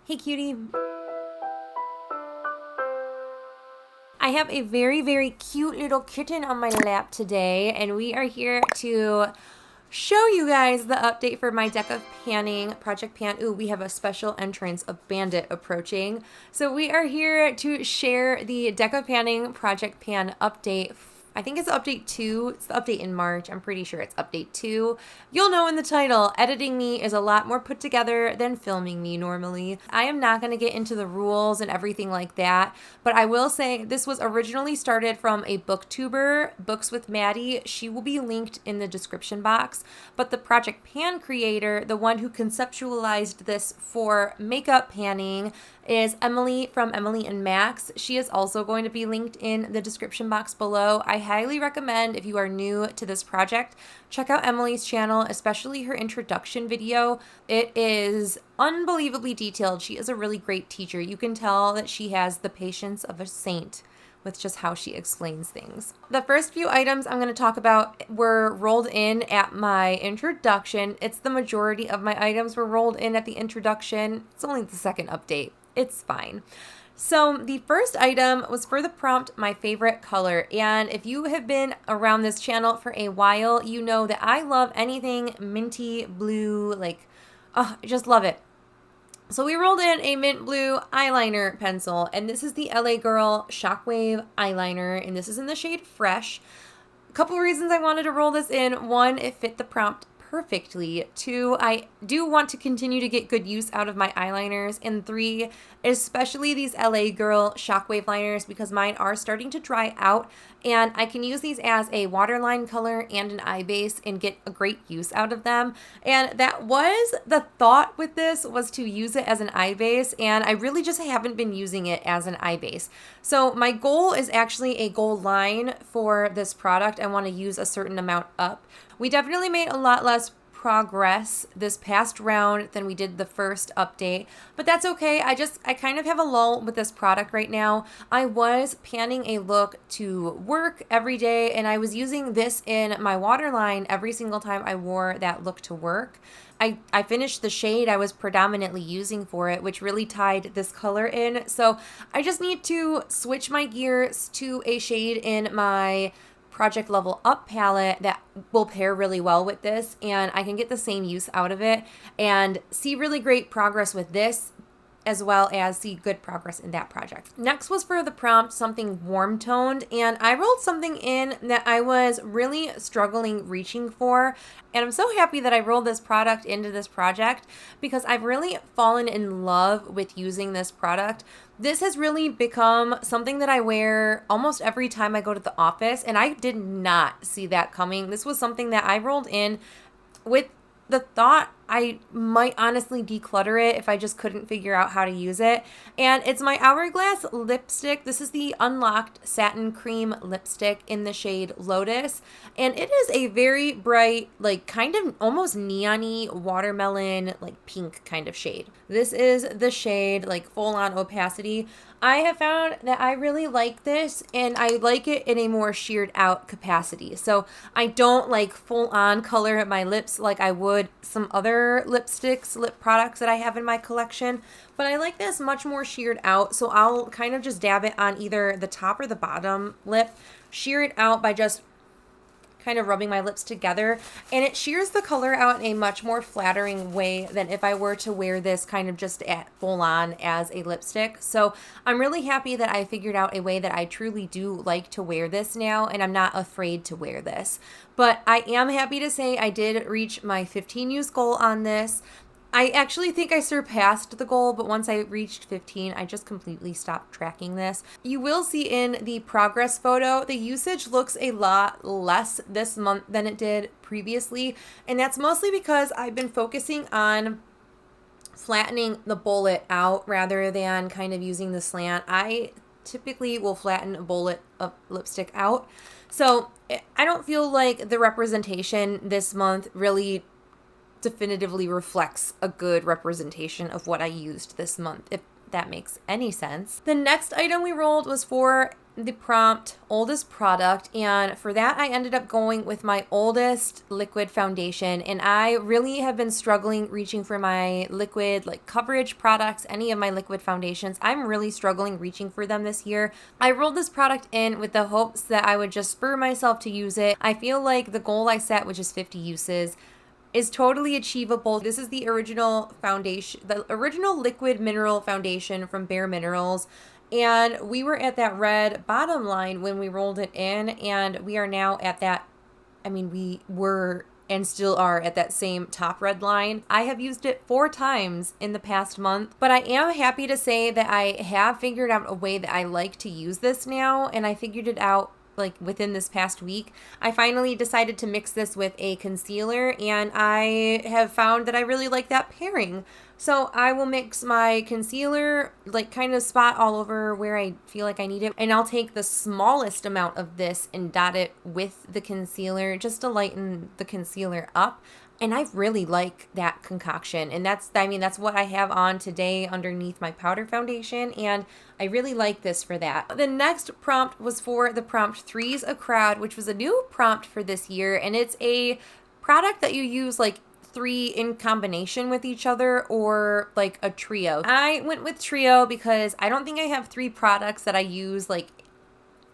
Hey cutie. I have a very, very cute little kitten on my lap today, and we are here to show you guys the update for my deck of panning, Project Pan. Ooh, we have a special entrance of Bandit approaching. So we are here to share the deck of panning Project Pan update. I think it's update 2. It's the update in March. I'm pretty sure it's update 2. You'll know in the title, editing me is a lot more put together than filming me normally. I am not going to get into the rules and everything like that, but I will say this was originally started from a booktuber, Books with Maddie. She will be linked in the description box, but the Project Pan creator, the one who conceptualized this for makeup panning, is Emily from Emily and Max. She is also going to be linked in the description box below. I highly recommend, if you are new to this project, check out Emily's channel, especially her introduction video. It is unbelievably detailed. She is a really great teacher. You can tell that she has the patience of a saint with just how she explains things. The first few items I'm going to talk about were rolled in at my introduction. It's the majority of my items were rolled in at the introduction. It's only the second update. It's fine. So the first item was for the prompt, my favorite color. And if you have been around this channel for a while, you know that I love anything minty blue, I just love it. So we rolled in a mint blue eyeliner pencil, and this is the LA Girl Shockwave eyeliner, and this is in the shade Fresh. A couple of reasons I wanted to roll this in. One, it fit the prompt perfectly. 2, I do want to continue to get good use out of my eyeliners. And 3, especially these LA Girl Shockwave liners, because mine are starting to dry out, and I can use these as a waterline color and an eye base and get a great use out of them. And that was the thought with this, was to use it as an eye base, and I really just haven't been using it as an eye base. So my goal is actually a goal line for this product. I want to use a certain amount up. We definitely made a lot less progress this past round than we did the first update, but that's okay. I kind of have a lull with this product right now. I was panning a look to work every day, and I was using this in my waterline every single time I wore that look to work. I finished the shade I was predominantly using for it, which really tied this color in. So I just need to switch my gears to a shade in my Project Level Up palette that will pair really well with this, and I can get the same use out of it and see really great progress with this, as well as see good progress in that project. Next was for the prompt, something warm toned, and I rolled something in that I was really struggling reaching for, and I'm so happy that I rolled this product into this project because I've really fallen in love with using this product. This has really become something that I wear almost every time I go to the office, and I did not see that coming. This was something that I rolled in with the thought I might honestly declutter it if I just couldn't figure out how to use it. And it's my Hourglass lipstick. This is the Unlocked Satin Cream lipstick in the shade Lotus. And it is a very bright, kind of almost neon-y watermelon, pink kind of shade. This is the shade, full-on opacity. I have found that I really like this, and I like it in a more sheared out capacity. So I don't full on color my lips like I would some other lipsticks, lip products that I have in my collection, but I like this much more sheared out. So I'll kind of just dab it on either the top or the bottom lip, shear it out by just kind of rubbing my lips together, and it shears the color out in a much more flattering way than if I were to wear this kind of just at full on as a lipstick. So I'm really happy that I figured out a way that I truly do like to wear this now, and I'm not afraid to wear this. But I am happy to say I did reach my 15 use goal on this. I actually think I surpassed the goal, but once I reached 15, I just completely stopped tracking this. You will see in the progress photo, the usage looks a lot less this month than it did previously, and that's mostly because I've been focusing on flattening the bullet out rather than kind of using the slant. I typically will flatten a bullet of lipstick out, so I don't feel like the representation this month really definitively reflects a good representation of what I used this month, if that makes any sense. The next item we rolled was for the prompt oldest product, and for that I ended up going with my oldest liquid foundation, and I really have been struggling reaching for my liquid like coverage products, any of my liquid foundations. I'm really struggling reaching for them this year. I rolled this product in with the hopes that I would just spur myself to use it. I feel like the goal I set, which is 50 uses, is totally achievable. This is the original foundation, the original liquid mineral foundation from Bare Minerals. And we were at that red bottom line when we rolled it in, and we are now at that, we were and still are at that same top red line. I have used it 4 times in the past month, but I am happy to say that I have figured out a way that I like to use this now, and I figured it out like within this past week. I finally decided to mix this with a concealer, and I have found that I really like that pairing. So I will mix my concealer, like kind of spot all over where I feel like I need it, and I'll take the smallest amount of this and dot it with the concealer just to lighten the concealer up. And I really like that concoction, and that's what I have on today underneath my powder foundation, and I really like this for that. The next prompt was for the prompt Three's a Crowd, which was a new prompt for this year, and it's a product that you use like 3 in combination with each other, or like a trio. I went with trio because I don't think I have 3 products that I use like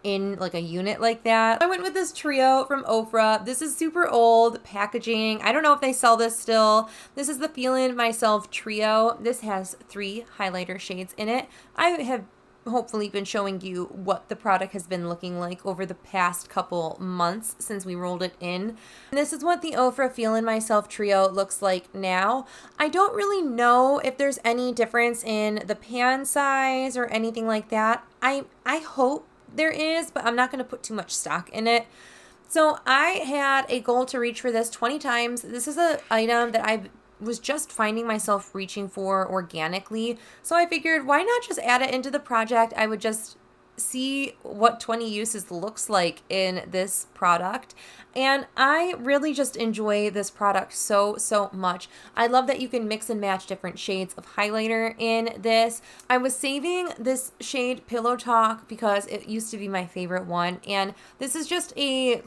in like a unit like that. I went with this trio from Ofra. This is super old packaging. I don't know if they sell this still. This is the Feelin' Myself trio. This has 3 highlighter shades in it. I have hopefully been showing you what the product has been looking like over the past couple months since we rolled it in. And this is what the Ofra Feelin' Myself trio looks like now. I don't really know if there's any difference in the pan size or anything like that. I hope there is, but I'm not going to put too much stock in it. So I had a goal to reach for this 20 times. This is an item that I was just finding myself reaching for organically. So I figured, why not just add it into the project? I would just see what 20 uses looks like in this product, and I really just enjoy this product so much. I love that you can mix and match different shades of highlighter in this. I was saving this shade Pillow Talk because it used to be my favorite one, and this is just a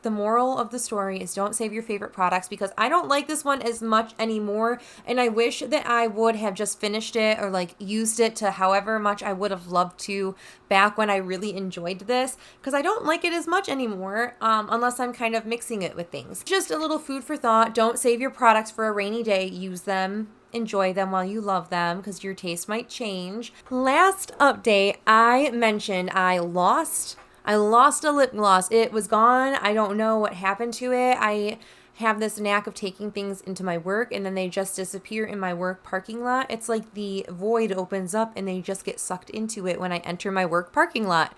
the moral of the story is don't save your favorite products, because I don't like this one as much anymore, and I wish that I would have just finished it or like used it to however much I would have loved to back when I really enjoyed this, because I don't like it as much anymore unless I'm kind of mixing it with things. Just a little food for thought. Don't save your products for a rainy day. Use them. Enjoy them while you love them, because your taste might change. Last update, I mentioned I lost a lip gloss. It was gone. I don't know what happened to it. I have this knack of taking things into my work and then they just disappear in my work parking lot. It's like the void opens up and they just get sucked into it when I enter my work parking lot.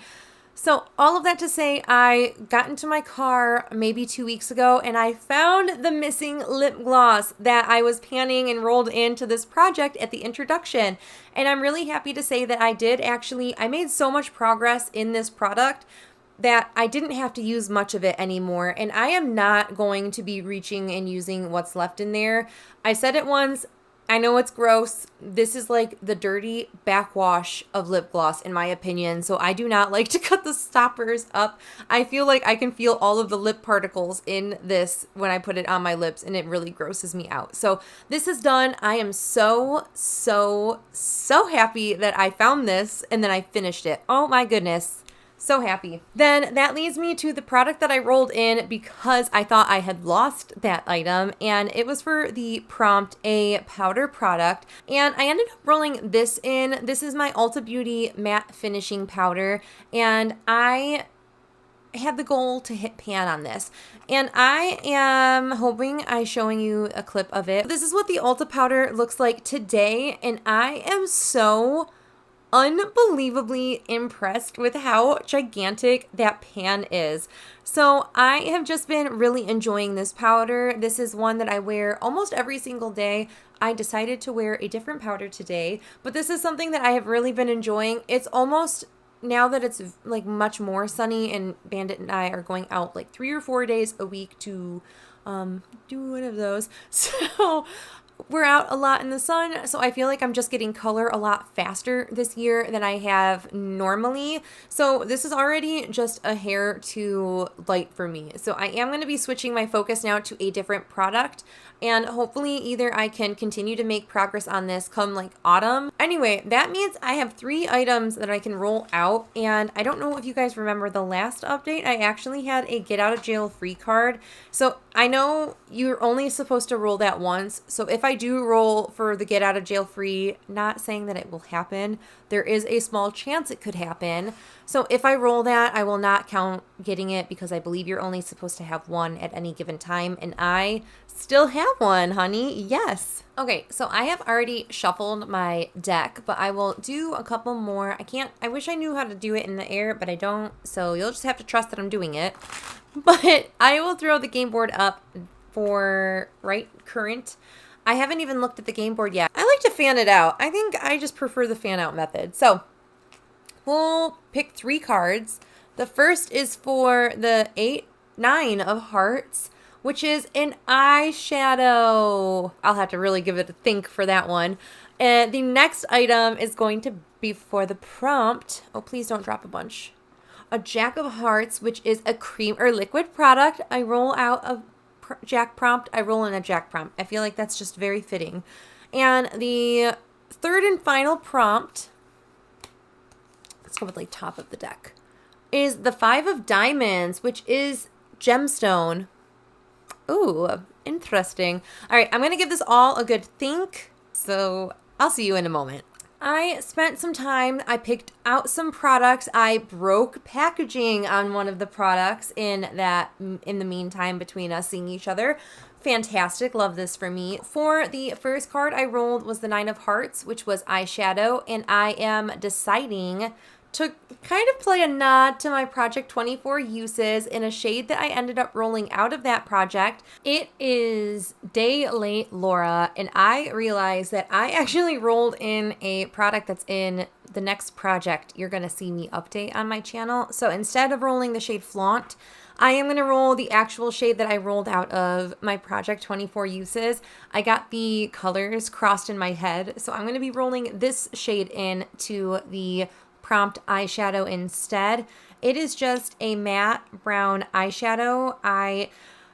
So all of that to say, I got into my car maybe 2 weeks ago and I found the missing lip gloss that I was panning and rolled into this project at the introduction. And I'm really happy to say that I made so much progress in this product that I didn't have to use much of it anymore. And I am not going to be reaching and using what's left in there. I said it once. I know it's gross. This is like the dirty backwash of lip gloss in my opinion. So I do not like to cut the stoppers up. I feel like I can feel all of the lip particles in this when I put it on my lips, and it really grosses me out. So this is done. I am so happy that I found this and then I finished it. Oh my goodness. So happy. Then that leads me to the product that I rolled in because I thought I had lost that item, and it was for the prompt a powder product, and I ended up rolling this in. This is my Ulta Beauty matte finishing powder, and I had the goal to hit pan on this, and I am hoping I'm showing you a clip of it. This is what the Ulta powder looks like today, and I am so unbelievably impressed with how gigantic that pan is. So I have just been really enjoying this powder. This is one that I wear almost every single day. I decided to wear a different powder today, but this is something that I have really been enjoying. It's almost, now that it's like much more sunny and Bandit and I are going out like 3 or 4 days a week to do one of those. So we're out a lot in the sun, so I feel like I'm just getting color a lot faster this year than I have normally. So this is already just a hair too light for me. So I am going to be switching my focus now to a different product, and hopefully either I can continue to make progress on this come like autumn. Anyway, that means I have 3 items that I can roll out, and I don't know if you guys remember the last update, I actually had a get out of jail free card. So I know you're only supposed to roll that once. So if I do roll for the get out of jail free, not saying that it will happen, there is a small chance it could happen. So if I roll that, I will not count getting it because I believe you're only supposed to have 1 at any given time. And I still have 1, honey. Yes. Okay, so I have already shuffled my deck, but I will do a couple more. I wish I knew how to do it in the air, but I don't. So you'll just have to trust that I'm doing it. But I will throw the game board up for right current. I haven't even looked at the game board yet. I like to fan it out. I think I just prefer the fan out method. So we'll pick 3 cards. The first is for the 9 of hearts, which is an eyeshadow. I'll have to really give it a think for that one. The next item is going to be for the prompt. Oh, please don't drop a bunch. A Jack of Hearts, which is a cream or liquid product. I roll out a Jack prompt. I roll in a Jack prompt. I feel like that's just very fitting. And the third and final prompt, let's go with like top of the deck, is the 5 of diamonds, which is gemstone. Ooh, interesting. All right, I'm going to give this all a good think. So I'll see you in a moment. I spent some time, I picked out some products. I broke packaging on one of the products in the meantime between us seeing each other. Fantastic. Love this for me. For the first card I rolled was the 9 of hearts, which was eyeshadow, and I am deciding to kind of play a nod to my Project 24 uses in a shade that I ended up rolling out of that project. It is 𝙈𝙨 and I realized that I actually rolled in a product that's in the next project you're going to see me update on my channel. So instead of rolling the shade Flaunt, I am going to roll the actual shade that I rolled out of my Project 24 uses. I got the colors crossed in my head, so I'm going to be rolling this shade into the prompt eyeshadow instead. It is just a matte brown eyeshadow. I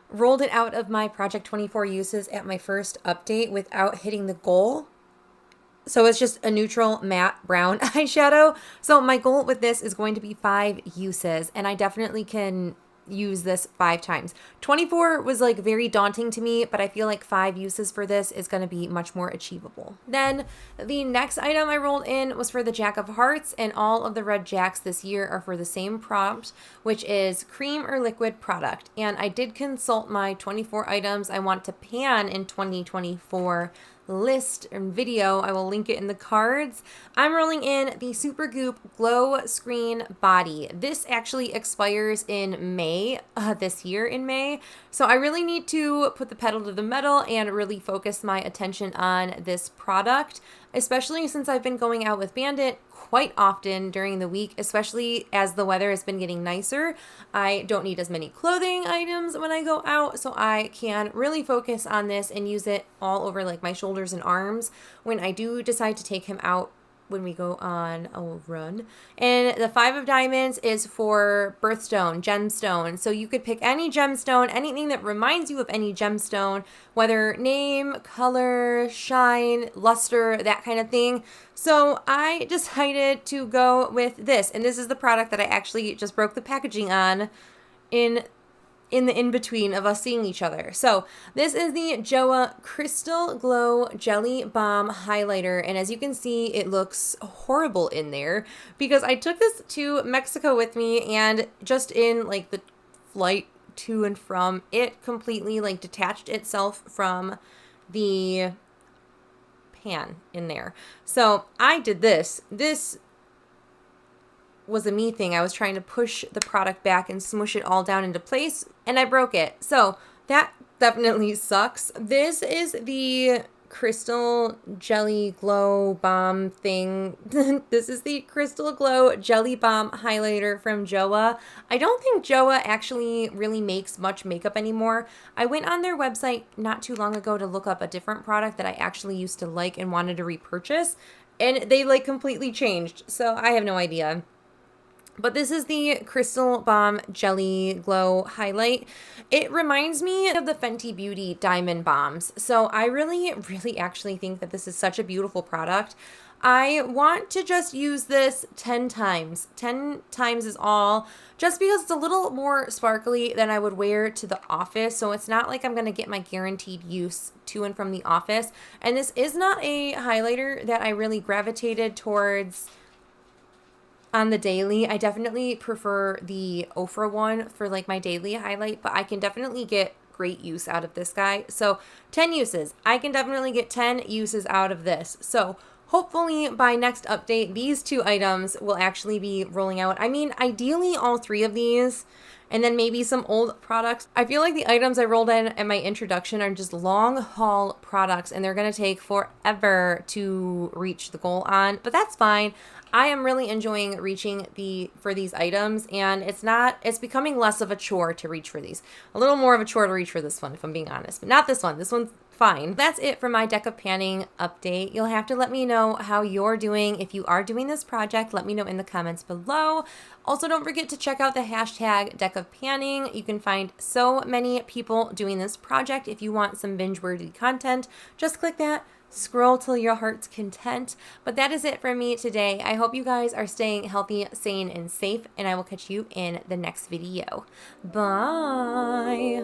rolled it out of my Project 24 uses at my first update without hitting the goal. So it's just a neutral matte brown eyeshadow. So my goal with this is going to be 5 uses, and I definitely can use this 5 times. 24 was like very daunting to me, but I feel like 5 uses for this is going to be much more achievable. Then the next item I rolled in was for the Jack of Hearts, and all of the red jacks this year are for the same prompt, which is cream or liquid product. And I did consult my 24 items I want to pan in 2024 list and video. I will link it in the cards. I'm rolling in the Supergoop Glow Screen Body. This actually expires in May, this year in May. So I really need to put the pedal to the metal and really focus my attention on this product, especially since I've been going out with Bandit quite often during the week, especially as the weather has been getting nicer. I don't need as many clothing items when I go out, so I can really focus on this and use it all over like my shoulders and arms when I do decide to take him out when we go on a run. And the 5 of diamonds is for birthstone, gemstone. So you could pick any gemstone, anything that reminds you of any gemstone, whether name, color, shine, luster, that kind of thing. So I decided to go with this. And this is the product that I actually just broke the packaging on in the in-between of us seeing each other. So this is the JOAH Crystal Glow Jelly Balm Highlighter. And as you can see, it looks horrible in there because I took this to Mexico with me, and just in like the flight to and from, it completely like detached itself from the pan in there. So I did this. This was a me thing. I was trying to push the product back and smush it all down into place, and I broke it. So that definitely sucks. This is the Crystal Jelly Glow Balm thing. This is the Crystal Glow Jelly Balm highlighter from 𝙍𝙚. I don't think 𝙍𝙚 actually really makes much makeup anymore. I went on their website not too long ago to look up a different product that I actually used to like and wanted to repurchase, and they like completely changed, so I have no idea. But this is the Crystal Balm Jelly Glow Highlight. It reminds me of the Fenty Beauty Diamond Bombs. So I really actually think that this is such a beautiful product. I want to just use this 10 times. 10 times is all, just because it's a little more sparkly than I would wear to the office. So it's not like I'm going to get my guaranteed use to and from the office. And this is not a highlighter that I really gravitated towards on the daily. I definitely prefer the Ofra one for like my daily highlight, but I can definitely get great use out of this guy. So 10 uses. I can definitely get 10 uses out of this. So hopefully by next update, these 2 items will actually be rolling out. I mean, ideally all 3 of these, and then maybe some old products. I feel like the items I rolled in at my introduction are just long haul products, and they're gonna take forever to reach the goal on, but that's fine. I am really enjoying reaching for these items, and it's becoming less of a chore to reach for these. A little more of a chore to reach for this one, if I'm being honest, but not this one. This one's fine. That's it for my deck of panning update. You'll have to let me know how you're doing. If you are doing this project, let me know in the comments below. Also, don't forget to check out the hashtag deck of panning. You can find so many people doing this project. If you want some binge-worthy content, just click that. Scroll till your heart's content. But that is it for me today. I hope you guys are staying healthy, sane, and safe, and I will catch you in the next video. Bye.